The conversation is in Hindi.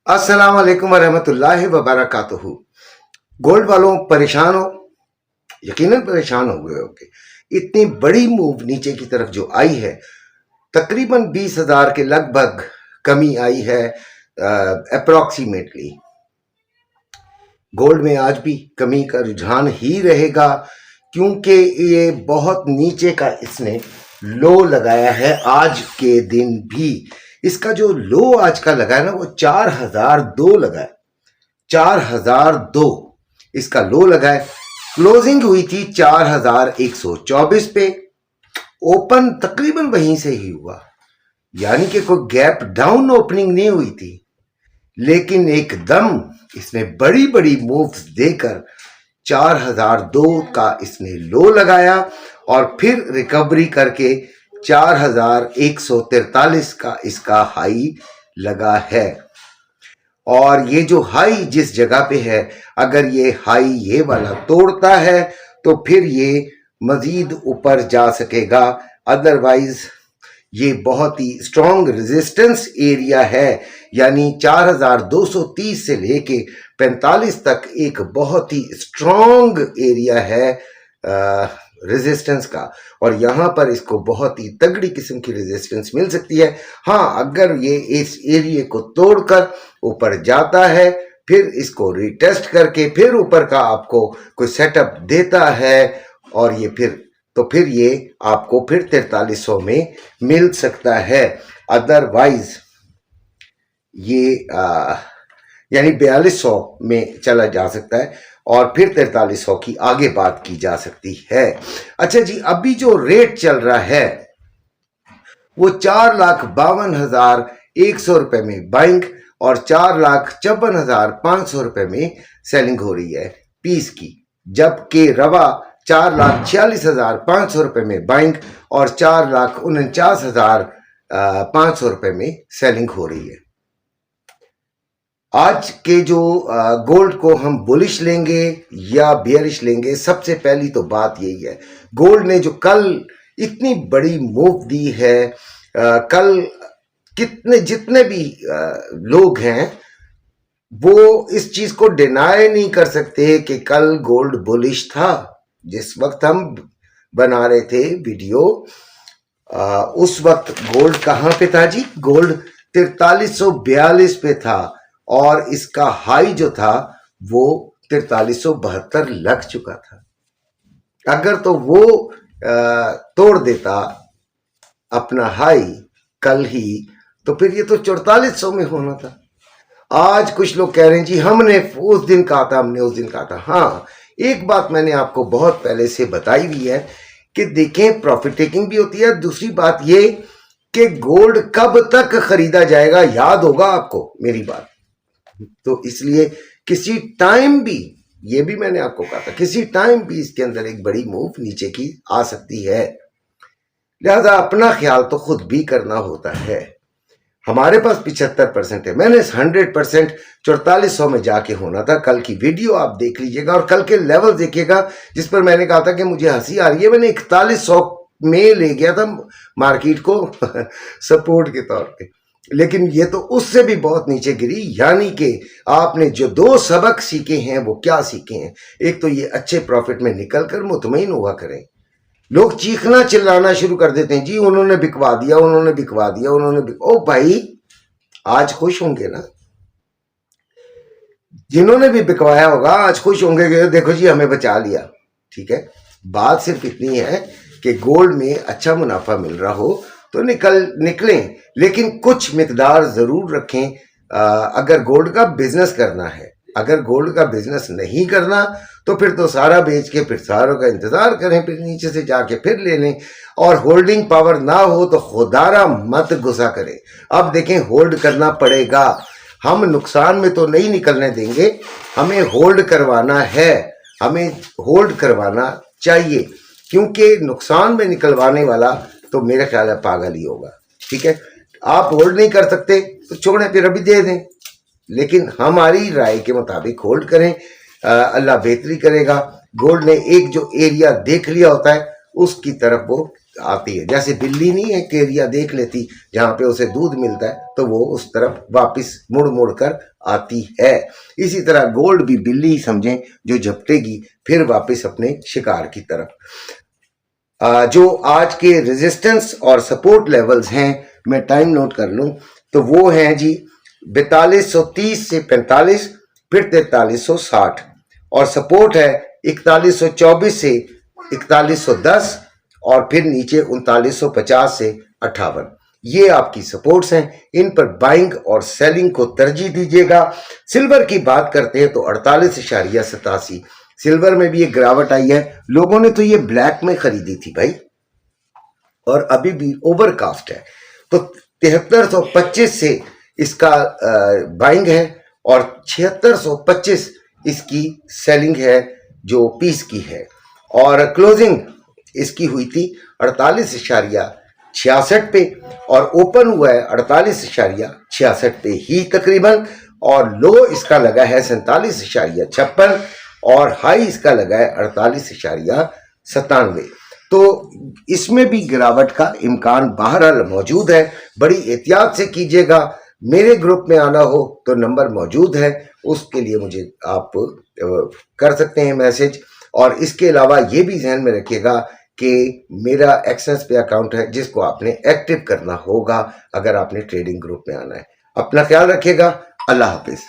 अस्सलाम वालेकुम वरहमतुल्लाहि वबरकातुहू। गोल्ड वालों परेशान हो, यकीनन परेशान हो गए होगे। इतनी बड़ी मूव नीचे की तरफ जो आई है, तकरीबन 20,000 के लगभग कमी आई है अप्रोक्सीमेटली। गोल्ड में आज भी कमी का रुझान ही रहेगा क्योंकि ये बहुत नीचे का इसने लो लगाया है। आज के दिन भी इसका जो लो आज का लगा है ना, वो 4002 लगा है। 4002 इसका लो लगा है। क्लोजिंग हुई थी 4124 पे। ओपन तकरीबन वहीं से ही हुआ, यानी कि कोई गैप डाउन ओपनिंग नहीं हुई थी, लेकिन एकदम इसने बड़ी बड़ी मूव्स देकर 4002 का इसने लो लगाया और फिर रिकवरी करके 4143 का इसका हाई लगा है। और ये जो हाई जिस जगह पे है, अगर ये हाई ये वाला तोड़ता है तो फिर ये मजीद ऊपर जा सकेगा, अदरवाइज ये बहुत ही स्ट्रॉन्ग रेजिस्टेंस एरिया है। यानी 4230 से लेके 45 तक एक बहुत ही स्ट्रॉन्ग एरिया है रेजिस्टेंस का, और यहाँ पर इसको बहुत ही तगड़ी किस्म की रेजिस्टेंस मिल सकती है। हाँ, अगर ये इस एरिया को तोड़कर ऊपर जाता है, फिर इसको रिटेस्ट करके फिर ऊपर का आपको कोई सेटअप देता है और ये फिर ये आपको फिर 4300 में मिल सकता है। अदरवाइज ये यानी 4200 में चला जा सकता है और फिर 4300 की आगे बात की जा सकती है। अच्छा जी, अभी जो रेट चल रहा है वो 4,52,100 रुपए में बाइंग और 4,54,500 रुपए में सेलिंग हो रही है पीस की, जबकि रवा 4,46,500 रुपए में बाइंग और 4,49,500 रुपए में सेलिंग हो रही है। आज के जो गोल्ड को हम बुलिश लेंगे या बियरिश लेंगे, सबसे पहली तो बात यही है, गोल्ड ने जो कल इतनी बड़ी मूव दी है, कल जितने भी लोग हैं वो इस चीज को डिनाई नहीं कर सकते कि कल गोल्ड बुलिश था। जिस वक्त हम बना रहे थे वीडियो, उस वक्त गोल्ड कहां पे था जी? गोल्ड 4342 पे था और इसका हाई जो था वो 4372 लग चुका था। अगर तो वो तोड़ देता अपना हाई कल ही, तो फिर ये तो 4400 में होना था। आज कुछ लोग कह रहे हैं जी हमने उस दिन कहा था। हाँ, एक बात मैंने आपको बहुत पहले से बताई हुई है कि देखें, प्रॉफिट टेकिंग भी होती है। दूसरी बात ये कि गोल्ड कब तक खरीदा जाएगा, याद होगा आपको मेरी बात। तो इसलिए किसी टाइम भी, ये भी मैंने आपको कहा था, किसी टाइम भी इसके अंदर एक बड़ी मूव नीचे की आ सकती है। लिहाजा अपना ख्याल तो खुद भी करना होता है। हमारे पास 75% है, मैंने 100% 4400 में जाके होना था। कल की वीडियो आप देख लीजिएगा और कल के लेवल देखिएगा जिस पर मैंने कहा था कि मुझे हंसी आ रही है। मैंने 4100 में ले गया था मार्केट को सपोर्ट के तौर पे, लेकिन ये तो उससे भी बहुत नीचे गिरी। यानी कि आपने जो दो सबक सीखे हैं वो क्या सीखे हैं? एक तो ये अच्छे प्रॉफिट में निकल कर मुतमईन हुआ करें। लोग चीखना चिल्लाना शुरू कर देते हैं, जी उन्होंने बिकवा दिया, ओ भाई, आज खुश होंगे ना? जिन्होंने भी बिकवाया होगा आज खुश होंगे कि देखो जी हमें बचा लिया। ठीक है, बात सिर्फ इतनी है कि गोल्ड में अच्छा मुनाफा मिल रहा हो तो निकलें, लेकिन कुछ मिकदार जरूर रखें। अगर गोल्ड का बिजनेस करना है, अगर गोल्ड का बिजनेस नहीं करना तो फिर तो सारा बेच के फिर सारों का इंतजार करें, फिर नीचे से जाके फिर ले लें। और होल्डिंग पावर ना हो तो खुदारा मत गुस्सा करें। अब देखें, होल्ड करना पड़ेगा, हम नुकसान में तो नहीं निकलने देंगे, हमें होल्ड करवाना है, हमें होल्ड करवाना चाहिए, क्योंकि नुकसान में निकलवाने वाला तो मेरा ख्याल है पागल ही होगा। ठीक है, आप होल्ड नहीं कर सकते तो छोड़ें, फिर अभी दे दें, लेकिन हमारी राय के मुताबिक होल्ड करें। अल्लाह बेहतरी करेगा। गोल्ड ने एक जो एरिया देख लिया होता है उसकी तरफ वो आती है। जैसे बिल्ली नहीं है कि एरिया देख लेती जहाँ पे उसे दूध मिलता है तो वो उस तरफ वापस मुड़ मुड़ कर आती है। इसी तरह गोल्ड भी बिल्ली ही समझें जो झपटेगी फिर वापस अपने शिकार की तरफ। जो आज के रेजिस्टेंस और सपोर्ट लेवल्स हैं, मैं टाइम नोट कर लूं तो वो हैं जी 4230 से 45, फिर 4360, और सपोर्ट है 4124 से 4110, और फिर नीचे 3950 से 58। ये आपकी सपोर्ट्स हैं, इन पर बाइंग और सेलिंग को तरजीह दीजिएगा। सिल्वर की बात करते हैं तो 48.87, सिल्वर में भी एक गिरावट आई है। लोगों ने तो ये ब्लैक में खरीदी थी भाई, और अभी भी ओवरकास्ट है, तो 7325 से इसका बाइंग है और 7625 इसकी सेलिंग है जो पीस की है, और क्लोजिंग इसकी हुई थी 48.66 पे, और ओपन हुआ है 48.66 पे ही तकरीबन, और लो इसका लगा है 47.56, और हाई इसका लगा है 48.97। तो इसमें भी गिरावट का इम्कान बहरहाल मौजूद है। बड़ी एहतियात से कीजिएगा। मेरे ग्रुप में आना हो तो नंबर मौजूद है, उसके लिए मुझे आप कर सकते हैं मैसेज। और इसके अलावा ये भी ध्यान में रखिएगा कि मेरा एक्सेस पे अकाउंट है जिसको आपने एक्टिव करना होगा अगर आपने ट्रेडिंग ग्रुप में आना है। अपना ख्याल रखिएगा। अल्लाह हाफिज।